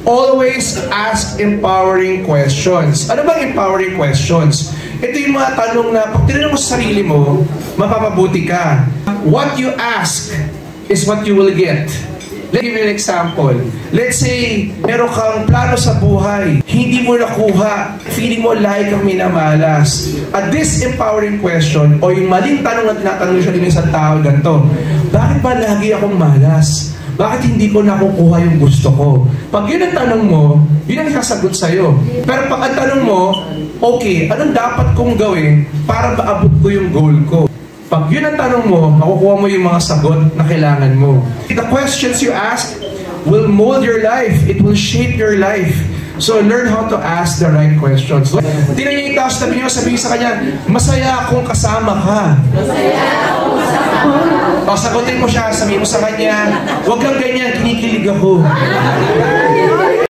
Always ask empowering questions. Ano ba empowering questions? Ito yung mga tanong na pag tinanong mo sa sarili mo, mapapabuti ka. What you ask is what you will get. Let me give you an example. Let's say, meron kang plano sa buhay, hindi mo nakuha, feeling mo like kang minamalas. At this empowering question, o yung maling tanong na tinatanong siya din isang tao, ganito, bakit ba lagi akong malas? Bakit hindi ko nakukuha yung gusto ko? Pag yun ang tanong mo, yun ang sasagot sa'yo. Pero pag ang tanong mo, okay, anong dapat kong gawin para maabot ko yung goal ko? Pag yun ang tanong mo, makukuha mo yung mga sagot na kailangan mo. The questions you ask will mold your life. It will shape your life. So learn how to ask the right questions. Tingnan niyo yung tao sa tabi niyo, sabihin sa kanya, masaya akong kasama ka. Masaya akong kasama ka. O sagutin mo siya, sabihin mo sa kanya, huwag kang ganyan, kinikilig ako.